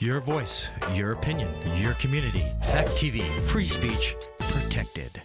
Your voice, your opinion, your community. Fact TV, free speech protected.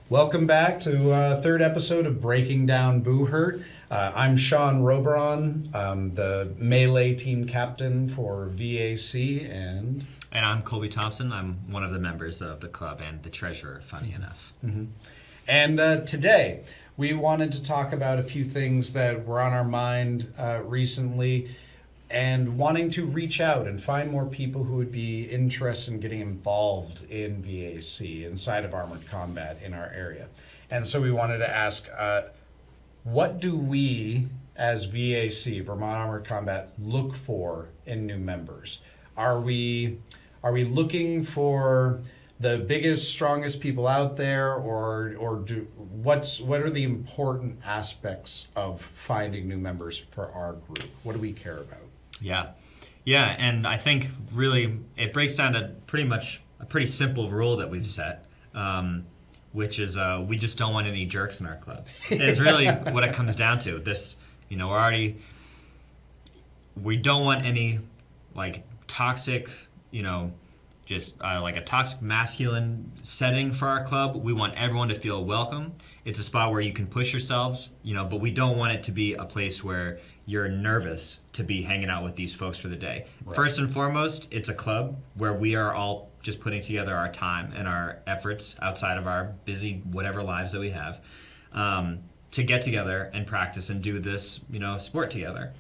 Welcome back to third episode of Breaking Down Buhurt. I'm Sean Roberon, the Melee team captain for VAC, and I'm Colby Thompson. I'm one of the members of the club and the treasurer, funny enough. Mm-hmm. And today we wanted to talk about a few things that were on our mind recently, and wanting to reach out and find more people who would be interested in getting involved in VAC, inside of Armored Combat in our area. And so we wanted to ask, what do we as VAC, Vermont Armored Combat, look for in new members? Are we looking for the biggest, strongest people out there, or what are the important aspects of finding new members for our group? What do we care about? Yeah, and I think really it breaks down to pretty much a pretty simple rule that we've set, which is we just don't want any jerks in our club. It's really what it comes down to. We don't want any like toxic, just like a toxic masculine setting for our club. We want everyone to feel welcome. It's a spot where you can push yourselves, but we don't want it to be a place where you're nervous to be hanging out with these folks for the day. Right. First and foremost, it's a club where we are all just putting together our time and our efforts outside of our busy whatever lives that we have to get together and practice and do this, sport together.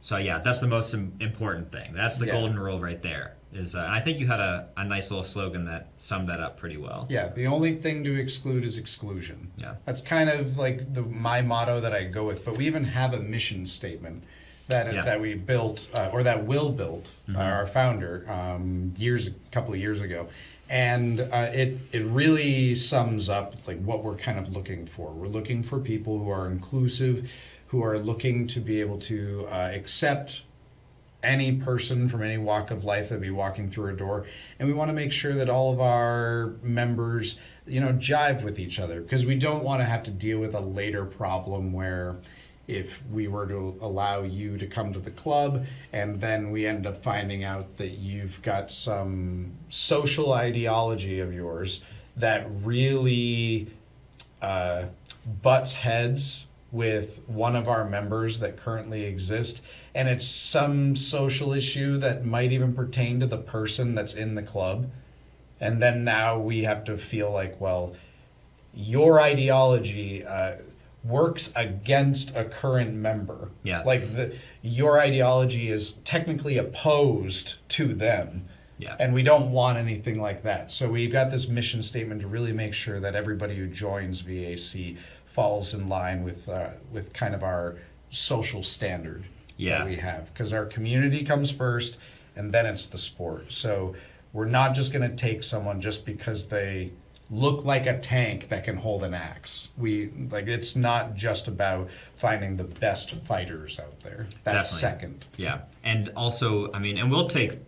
So yeah, that's the most important thing. That's the golden rule right there. And I think you had a nice little slogan that summed that up pretty well. Yeah, the only thing to exclude is exclusion. Yeah, that's kind of like my motto that I go with. But we even have a mission statement that we built, or that Will built, our founder, a couple of years ago, and it really sums up like what we're kind of looking for. We're looking for people who are inclusive, who are looking to be able to accept any person from any walk of life that be walking through a door, and we want to make sure that all of our members jive with each other, because we don't want to have to deal with a later problem where if we were to allow you to come to the club and then we end up finding out that you've got some social ideology of yours that really butts heads with one of our members that currently exist, and it's some social issue that might even pertain to the person that's in the club, and then now we have to feel like, well, your ideology works against a current member. Yeah. Like your ideology is technically opposed to them. Yeah. And we don't want anything like that. So we've got this mission statement to really make sure that everybody who joins VAC falls in line with kind of our social standard that we have. Because our community comes first, and then it's the sport. So we're not just going to take someone just because they look like a tank that can hold an axe. It's not just about finding the best fighters out there. That's Definitely. Second. Yeah, and also, and we'll take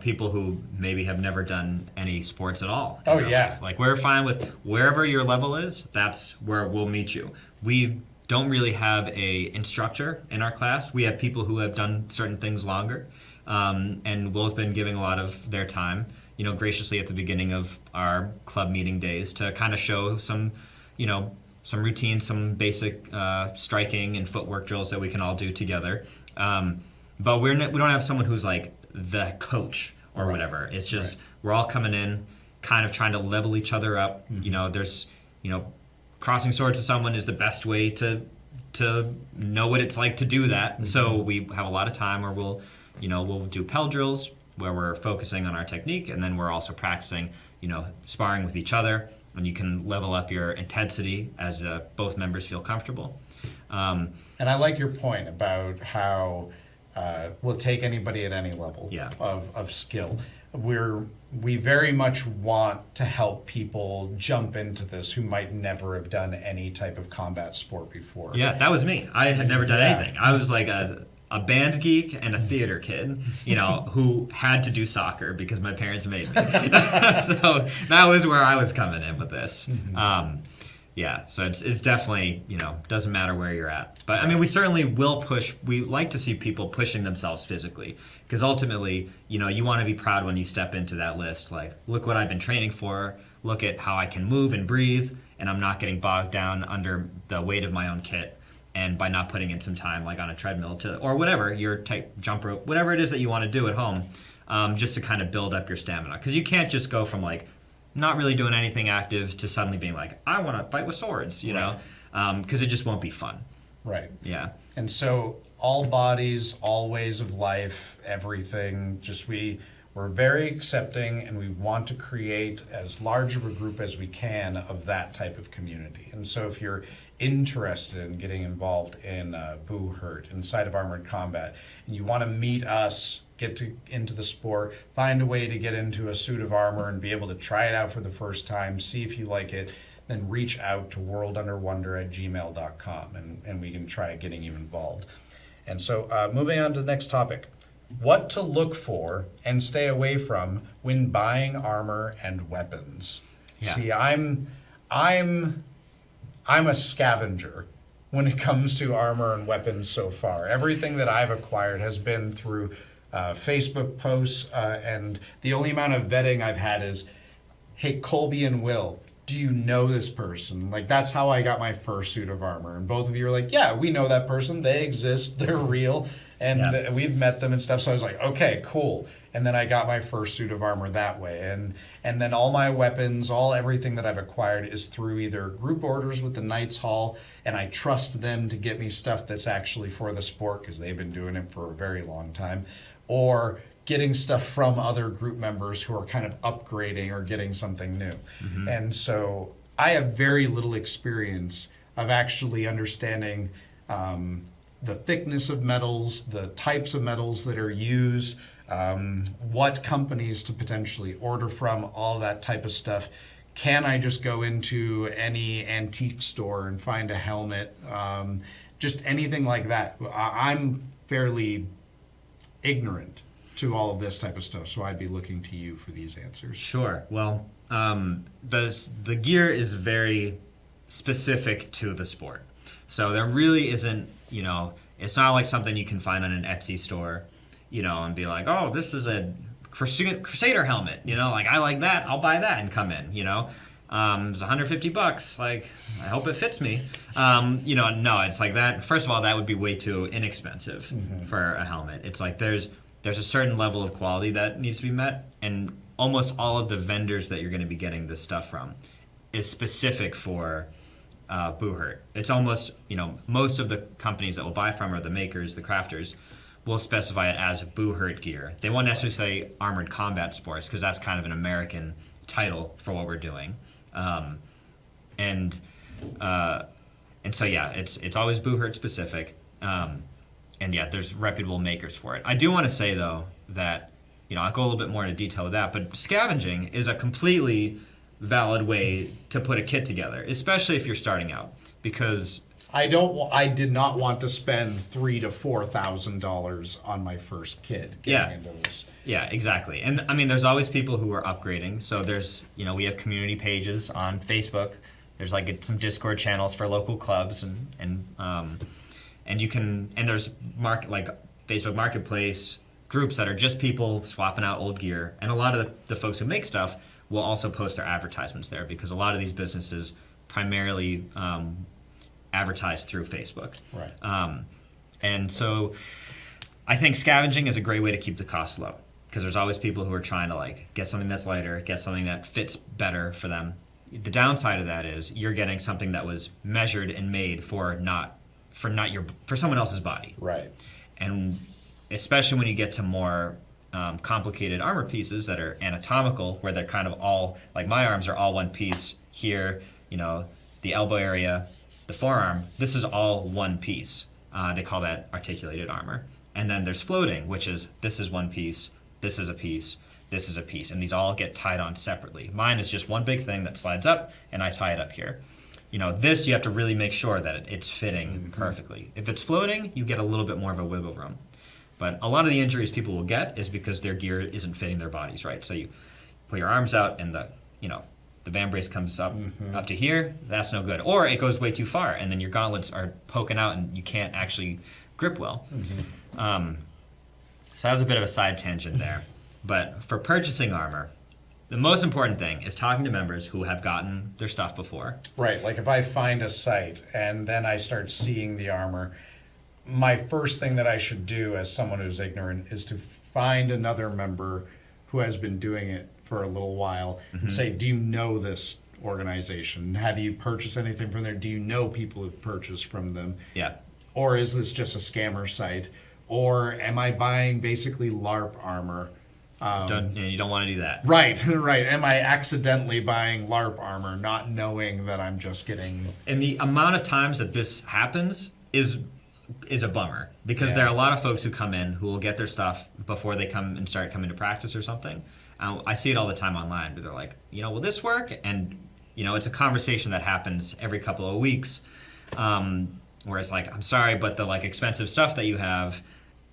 people who maybe have never done any sports at all. Oh, yeah. Life. Like, we're fine with wherever your level is, that's where we'll meet you. We don't really have a instructor in our class. We have people who have done certain things longer, and Will's been giving a lot of their time, graciously at the beginning of our club meeting days to kind of show some routines, some basic striking and footwork drills that we can all do together. But we don't have someone who's like the coach or whatever. It's just we're all coming in kind of trying to level each other up. There's crossing swords with someone is the best way to know what it's like to do that. So we have a lot of time where we'll do Pell drills, where we're focusing on our technique, and then we're also practicing, sparring with each other, and you can level up your intensity as both members feel comfortable. And I like your point about how we'll take anybody at any level of skill. We very much want to help people jump into this who might never have done any type of combat sport before. Yeah, that was me. I had never done anything. I was like a band geek and a theater kid, who had to do soccer because my parents made me. So that was where I was coming in with this. So it's definitely, doesn't matter where you're at. But I mean, we certainly will push. We like to see people pushing themselves physically, because ultimately, you want to be proud when you step into that list. Like, look what I've been training for. Look at how I can move and breathe, and I'm not getting bogged down under the weight of my own kit. And by not putting in some time, like on a treadmill or whatever, your type jump rope, whatever it is that you want to do at home, just to kind of build up your stamina. Because you can't just go from like not really doing anything active to suddenly being like, I want to fight with swords, because it just won't be fun. Right. Yeah. And so all bodies, all ways of life, everything, we're very accepting, and we want to create as large of a group as we can of that type of community. And so if you're interested in getting involved in Buhurt, inside of Armored Combat, and you want to meet us, get into the sport, find a way to get into a suit of armor and be able to try it out for the first time, see if you like it, then reach out to worldunderwonder@gmail.com, and we can try getting you involved. And so moving on to the next topic. What to look for and stay away from when buying armor and weapons. Yeah. See, I'm a scavenger when it comes to armor and weapons so far. Everything that I've acquired has been through Facebook posts, and the only amount of vetting I've had is, hey, Colby and Will, do you know this person? Like, that's how I got my first suit of armor. And both of you are like, yeah, we know that person. They exist. They're real. And we've met them and stuff. So I was like, okay, cool. And then I got my first suit of armor that way. And then all my weapons, everything that I've acquired is through either group orders with the Knights Hall, and I trust them to get me stuff that's actually for the sport because they've been doing it for a very long time, or getting stuff from other group members who are kind of upgrading or getting something new. Mm-hmm. And so I have very little experience of actually understanding the thickness of metals, the types of metals that are used, what companies to potentially order from, all that type of stuff. Can I just go into any antique store and find a helmet? Just anything like that. I'm fairly ignorant to all of this type of stuff, so I'd be looking to you for these answers. Sure. Well, the gear is very specific to the sport. So there really isn't, it's not like something you can find on an Etsy store, and be like, oh, this is a Crusader helmet, like I like that, I'll buy that and come in, it's $150, like I hope it fits me. No, it's like that. First of all, that would be way too inexpensive for a helmet. It's like there's a certain level of quality that needs to be met, and almost all of the vendors that you're going to be getting this stuff from is specific for Buhurt. It's almost, most of the companies that will buy from, or the makers, the crafters, will specify it as Buhurt gear. They won't necessarily say Armored Combat Sports, because that's kind of an American title for what we're doing. And so yeah, it's always Buhurt specific. And yeah, there's reputable makers for it. I do want to say though that, I'll go a little bit more into detail with that, but scavenging is a completely valid way to put a kit together, especially if you're starting out, because I did not want to spend $3,000 to $4,000 on my first kit getting into this. Yeah, exactly. And I mean, there's always people who are upgrading. So there's, we have community pages on Facebook. There's like some Discord channels for local clubs, and you can, and there's Facebook Marketplace groups that are just people swapping out old gear. And a lot of the folks who make stuff will also post their advertisements there, because a lot of these businesses primarily advertise through Facebook. Right. And so I think scavenging is a great way to keep the costs low, because there's always people who are trying to get something that's lighter, get something that fits better for them. The downside of that is you're getting something that was measured and made for someone else's body. Right. And especially when you get to more complicated armor pieces that are anatomical, where they're kind of all, like my arms are all one piece here, the elbow area, the forearm, this is all one piece. They call that articulated armor. And then there's floating, which is this is one piece, this is a piece, this is a piece, and these all get tied on separately. Mine is just one big thing that slides up, and I tie it up here. This you have to really make sure that it's fitting perfectly. If it's floating, you get a little bit more of a wiggle room. But a lot of the injuries people will get is because their gear isn't fitting their bodies right. So you put your arms out, and the van brace comes up to here. That's no good. Or it goes way too far, and then your gauntlets are poking out, and you can't actually grip well. So that was a bit of a side tangent there. But for purchasing armor, the most important thing is talking to members who have gotten their stuff before. Right, like if I find a site and then I start seeing the armor, my first thing that I should do as someone who's ignorant is to find another member who has been doing it for a little while and say, do you know this organization? Have you purchased anything from there? Do you know people who've purchased from them? Yeah. Or is this just a scammer site? Or am I buying basically LARP armor? You don't want to do that. Right. Am I accidentally buying LARP armor, not knowing that I'm just getting... And the amount of times that this happens is a bummer, because there are a lot of folks who come in who will get their stuff before they come and start coming to practice or something. I see it all the time online, where they're like, will this work? And, it's a conversation that happens every couple of weeks, where it's like, I'm sorry, but the expensive stuff that you have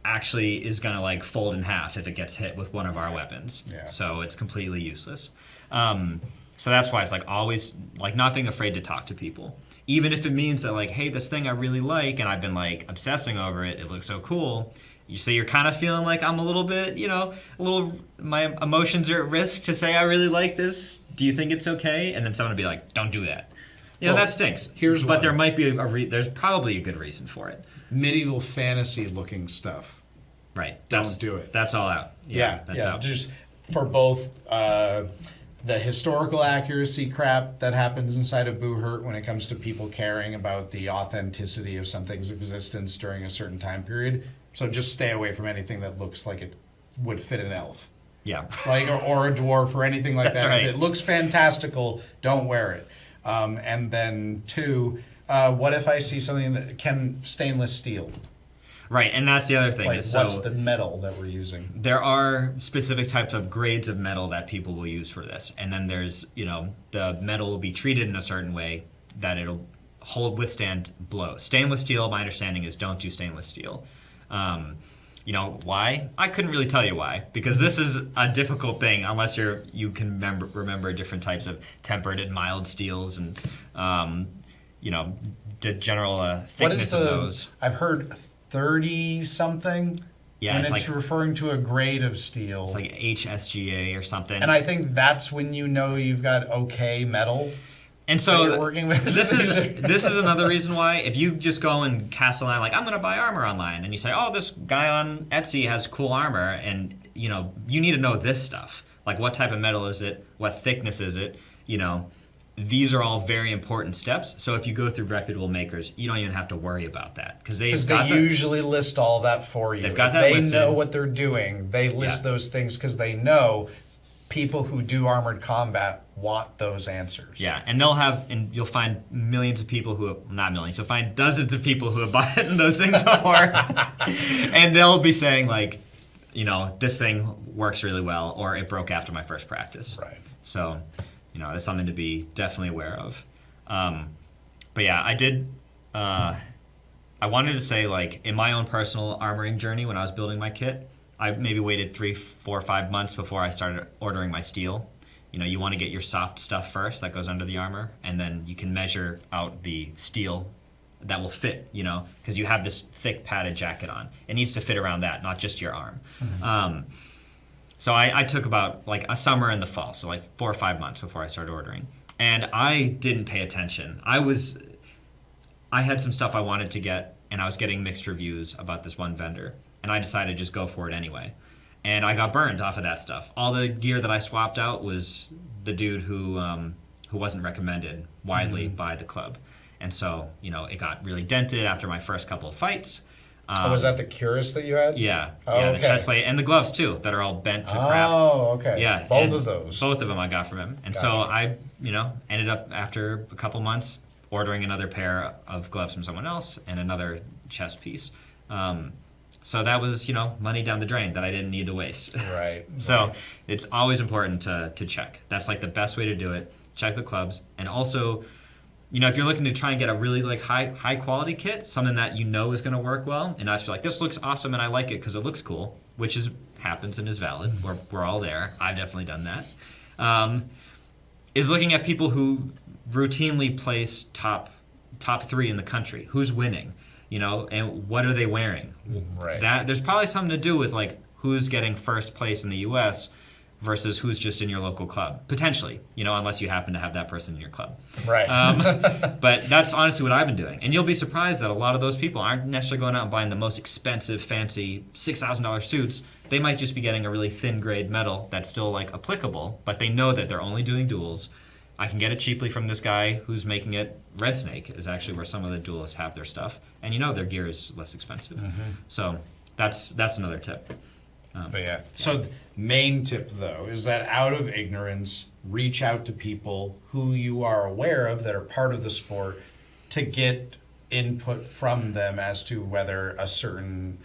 actually is going to fold in half if it gets hit with one of our weapons. Yeah. So it's completely useless. So that's why it's always not being afraid to talk to people, even if it means that hey, this thing I really like and I've been obsessing over it. It looks so cool. So you're kind of feeling I'm a little bit, my emotions are at risk to say I really like this. Do you think it's okay? And then someone would be like, don't do that. Well, that stinks. But there might be there's probably a good reason for it. Medieval fantasy looking stuff. Right. Don't do it. That's all out. That's out. Just for both the historical accuracy crap that happens inside of Buhurt when it comes to people caring about the authenticity of something's existence during a certain time period. So just stay away from anything that looks like it would fit an elf. Yeah. Or a dwarf or anything like that. Right. If it looks fantastical, don't wear it. And then two, what if I see something that can stainless steel? Right, and that's the other thing. What's the metal that we're using? There are specific types of grades of metal that people will use for this. And then there's, the metal will be treated in a certain way that it'll withstand blow. Stainless steel, my understanding is don't do stainless steel. Why? I couldn't really tell you why, because this is a difficult thing unless you can remember different types of tempered and mild steels and, the general thickness of those. I've heard 30 something. Yeah, and it's referring to a grade of steel. It's like HSGA or something. And I think that's when you know you've got okay metal. And so you're working with this is another reason why if you just go and cast a line I'm going to buy armor online, and you say, oh, this guy on Etsy has cool armor, and you need to know this stuff. What type of metal is it? What thickness is it? These are all very important steps. So if you go through reputable makers, you don't even have to worry about that, because they usually list all that for you. They've got that listed. They know what they're doing. They list those things because they know people who do armored combat want those answers. Yeah, and you'll find millions of people not millions, you'll find dozens of people who have bought those things before, and they'll be saying this thing works really well, or it broke after my first practice. Right. So, that's something to be definitely aware of. But yeah, I did. I wanted to say, in my own personal armoring journey when I was building my kit, I maybe waited 3, 4, 5 months before I started ordering my steel. You want to get your soft stuff first that goes under the armor, and then you can measure out the steel that will fit, because you have this thick padded jacket on. It needs to fit around that, not just your arm. Mm-hmm. So I took about a summer and the fall, so 4 or 5 months before I started ordering. And I didn't pay attention. I had some stuff I wanted to get, and I was getting mixed reviews about this one vendor. And I decided to just go for it anyway. And I got burned off of that stuff. All the gear that I swapped out was the dude who wasn't recommended widely by the club. And so, it got really dented after my first couple of fights. Was that the cuirass that you had? Yeah. Oh, yeah, okay. the chest plate and the gloves too that are all bent to crap. Oh, okay. Yeah. Both of those. Both of them I got from him. And so Gotcha. I, ended up after a couple months ordering another pair of gloves from someone else and another chest piece. So that was, money down the drain that I didn't need to waste. Right. So it's always important to check. That's like the best way to do it. Check the clubs. And also, if you're looking to try and get a really like high quality kit, something that is going to work well, and not just be like, this looks awesome and I like it because it looks cool, which happens and is valid. We're all there. I've definitely done that. Is looking at people who routinely place top 3 in the country. Who's winning? And what are they wearing? Right. There's probably something to do with like who's getting first place in the U.S. versus who's just in your local club, potentially. Unless you happen to have that person in your club. Right. But that's honestly what I've been doing, and you'll be surprised that a lot of those people aren't necessarily going out and buying the most expensive, fancy $6,000 suits. They might just be getting a really thin grade metal that's still like applicable, but they know that they're only doing duels. I can get it cheaply from this guy who's making it. Red Snake is actually where some of the duelists have their stuff, and their gear is less expensive. Mm-hmm. So that's another tip. But yeah. So the main tip though is that out of ignorance, reach out to people who you are aware of that are part of the sport to get input from them as to whether a certain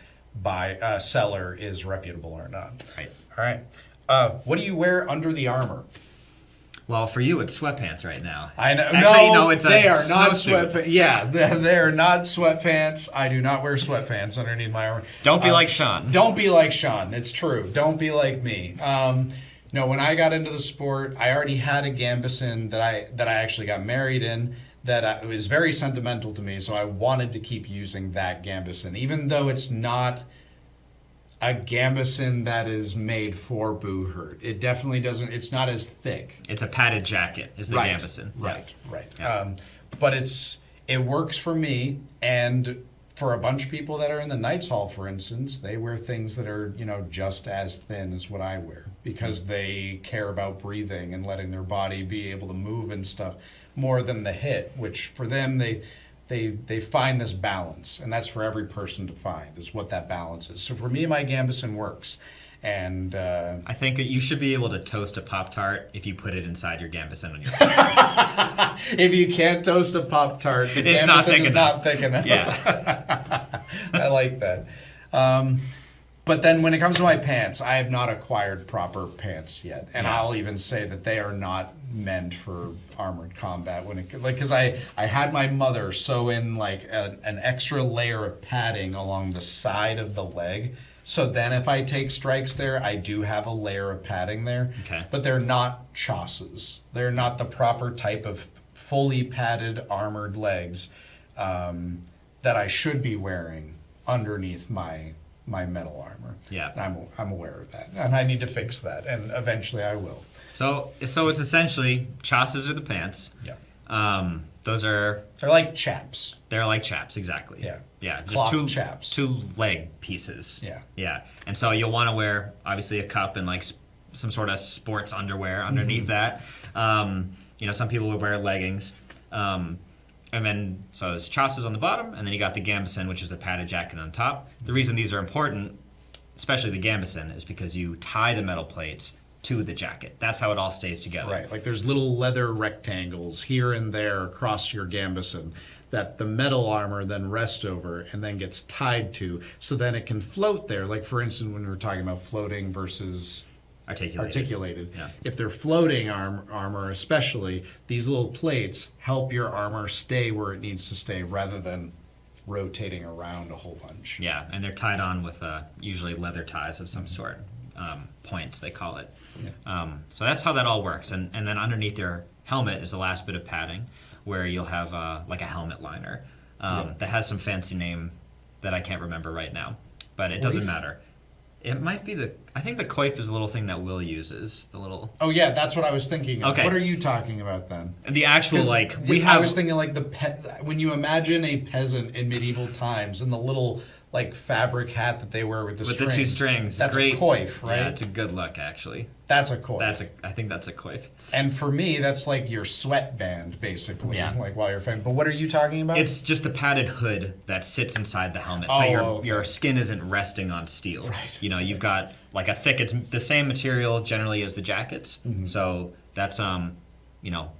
seller is reputable or not. Right. All right. What do you wear under the armor? Well, for you, it's sweatpants right now. I know. Actually, no, it's they a are not snowsuit. sweatpants. Yeah, they are not sweatpants. I do not wear sweatpants underneath my armor. Don't be like Sean. Don't be like Sean. It's true. Don't be like me. When I got into the sport, I already had a gambeson that I actually got married in. That was very sentimental to me, so I wanted to keep using that gambeson, even though it's not a gambeson that is made for Buhurt. It definitely doesn't. It's not as thick. It's a padded jacket. Is the gambeson? Right. Yeah. But it works for me, and for a bunch of people that are in the Knights Hall, for instance, they wear things that are just as thin as what I wear because they care about breathing and letting their body be able to move and stuff more than the hit. Which for them they find this balance, and that's for every person to find, is what that balance is. So for me, my gambeson works. And I think that you should be able to toast a Pop-Tart if you put it inside your gambeson on your plate. If you can't toast a Pop-Tart, the It's gambeson not thick is enough. not thick enough. Yeah. I like that. But then when it comes to my pants, I have not acquired proper pants yet. And I'll even say that they are not meant for armored combat. Because I had my mother sew in like an extra layer of padding along the side of the leg. So then if I take strikes there, I do have a layer of padding there. Okay. But they're not chasses. They're not the proper type of fully padded armored legs that I should be wearing underneath my metal armor. Yeah. And I'm aware of that. And I need to fix that. And eventually I will. So it's essentially chassis are the pants. Yeah. They're like chaps. They're like chaps, exactly. Yeah. Yeah. Cloth Just chaps. two leg pieces. Yeah. Yeah. And so you'll want to wear obviously a cup and like some sort of sports underwear underneath that. Some people would wear leggings. And then, so there's chassis on the bottom, and then you got the gambeson, which is the padded jacket on top. The reason these are important, especially the gambeson, is because you tie the metal plates to the jacket. That's how it all stays together. Right, like there's little leather rectangles here and there across your gambeson that the metal armor then rests over and then gets tied to, so then it can float there. Like for instance, when we were talking about floating versus articulated. Yeah. If they're floating armor especially, these little plates help your armor stay where it needs to stay rather than rotating around a whole bunch. Yeah, and they're tied on with usually leather ties of some sort. Points, they call it. Yeah. So that's how that all works. And then underneath your helmet is the last bit of padding where you'll have like a helmet liner that has some fancy name that I can't remember right now. But it doesn't matter. It might be I think the coif is a little thing that Will uses. The little. Oh yeah, that's what I was thinking of. Okay. What are you talking about then? The actual I was thinking like when you imagine a peasant in medieval times and the little like fabric hat that they wear with the with strings. the 2 strings. That's Great. a coif, right? Yeah, it's a good look actually. That's a coif. I think that's a coif. And for me, that's like your sweatband, basically. Yeah. Like while you're fighting. But what are you talking about? It's just the padded hood that sits inside the helmet, so Oh, your skin isn't resting on steel. Right. You know, you've got like a thick. It's the same material generally as the jackets, so that's you know,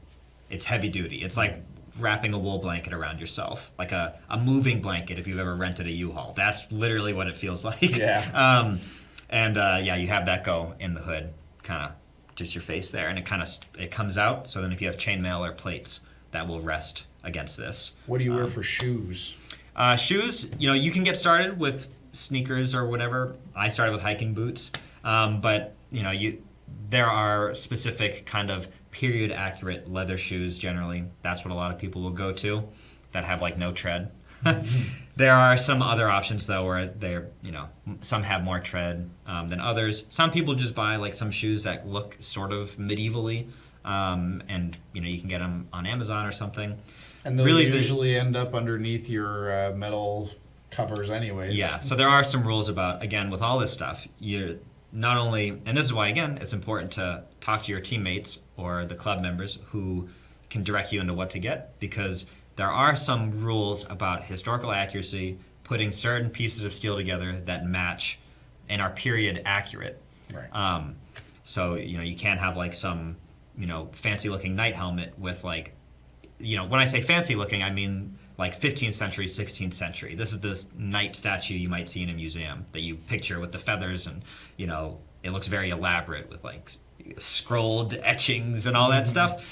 it's heavy duty. It's like wrapping a wool blanket around yourself, like a moving blanket if you've ever rented a U-Haul. That's literally what it feels like. Yeah. Yeah, you have that go in the hood, kind of just your face there, and it comes out. So then if you have chainmail or plates, that will rest against this. What do you wear for shoes? Shoes, you know, you can get started with sneakers or whatever. I started with hiking boots, but you know, there are specific kind of period accurate leather shoes generally. That's what a lot of people will go to that have like no tread. There are some other options though where they're, you know, some have more tread than others. Some people just buy like some shoes that look sort of medievally, and you know, you can get them on Amazon or something. And they'll usually end up underneath your metal covers anyways. Yeah, so there are some rules about, again, with all this stuff, you're not only, and this is why, again, it's important to talk to your teammates or the club members who can direct you into what to get, because there are some rules about historical accuracy, putting certain pieces of steel together that match and are period accurate. Right. So, you know, you can't have like some, you know, fancy looking knight helmet with like, you know, when I say fancy looking, I mean like 15th century, 16th century. This is this knight statue you might see in a museum that you picture with the feathers, and, you know, it looks very elaborate with like scrolled etchings and all that stuff.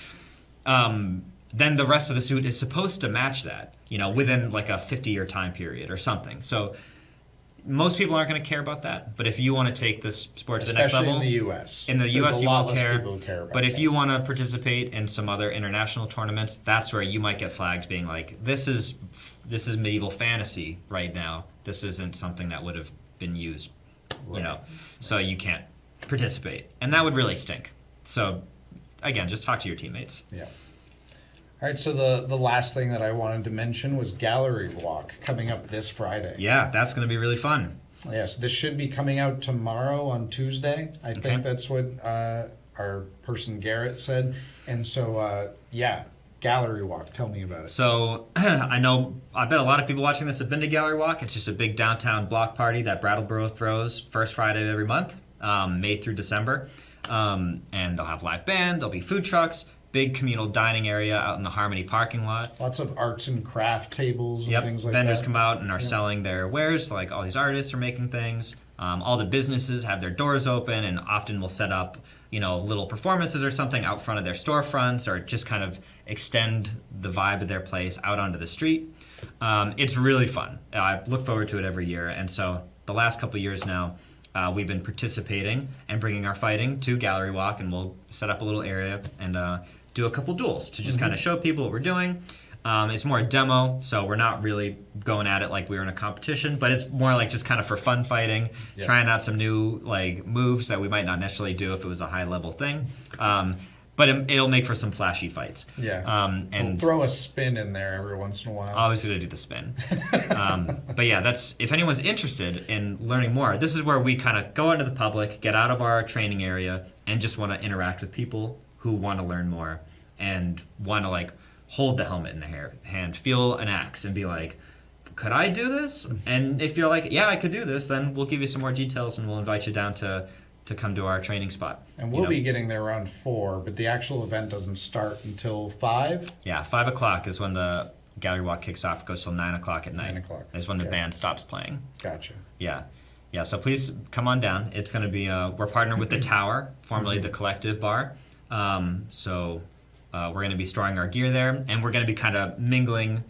Then the rest of the suit is supposed to match that, you know, within like a 50-year time period or something. So most people aren't going to care about that. But if you want to take this sport to the next level, especially in the U.S. In the U.S. you won't care. About but if that. you want to participate in some other international tournaments, that's where you might get flagged, being like, this is medieval fantasy right now. This isn't something that would have been used, you know. So you can't participate, and that would really stink. So again, just talk to your teammates. Yeah. All right, so the last thing that I wanted to mention was Gallery Walk coming up this Friday. Yeah, that's going to be really fun. Yes, this should be coming out tomorrow on Tuesday. I think that's what our person Garrett said. And so, yeah, Gallery Walk. Tell me about it. So I bet a lot of people watching this have been to Gallery Walk. It's just a big downtown block party that Brattleboro throws first Friday of every month, May through December. And they'll have live band, there'll be food trucks, big communal dining area out in the Harmony parking lot. Lots of arts and craft tables and things like Vendors that. come out and are selling their wares. Like all these artists are making things. All the businesses have their doors open and often will set up, you know, little performances or something out front of their storefronts, or just kind of extend the vibe of their place out onto the street. It's really fun. I look forward to it every year. And so the last couple of years now, we've been participating and bringing our fighting to Gallery Walk, and we'll set up a little area and do a couple duels to just kind of show people what we're doing. It's more a demo, so we're not really going at it like we were in a competition, but it's more like just kind of for fun fighting, trying out some new like moves that we might not necessarily do if it was a high level thing. But it'll make for some flashy fights. Yeah. And we'll throw a spin in there every once in a while. Always going to do the spin. But yeah, that's, if anyone's interested in learning more, this is where we kind of go into the public, get out of our training area, and just want to interact with people who want to learn more and want to like hold the helmet in their hand, feel an axe, and be like, could I do this? And if you're like, yeah, I could do this, then we'll give you some more details and we'll invite you down to come to our training spot. And we'll be getting there around 4, but the actual event doesn't start until 5? Yeah, 5 o'clock is when the Gallery Walk kicks off. It goes till 9 o'clock at night. 9 o'clock. Is when the band stops playing. Gotcha. Yeah. Yeah, so please come on down. It's going to be, we're partnered with the Tower, formerly the Collective Bar. So we're going to be storing our gear there, and we're going to be kind of mingling,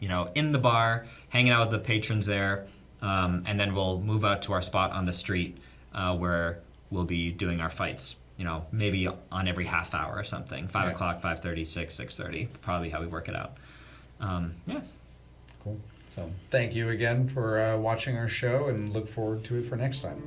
you know, in the bar, hanging out with the patrons there, and then we'll move out to our spot on the street where we'll be doing our fights. You know, maybe on every half hour or something. 5 o'clock, 5:30, 6, 6:30. Probably how we work it out. Yeah. Cool. So thank you again for watching our show, and look forward to it for next time.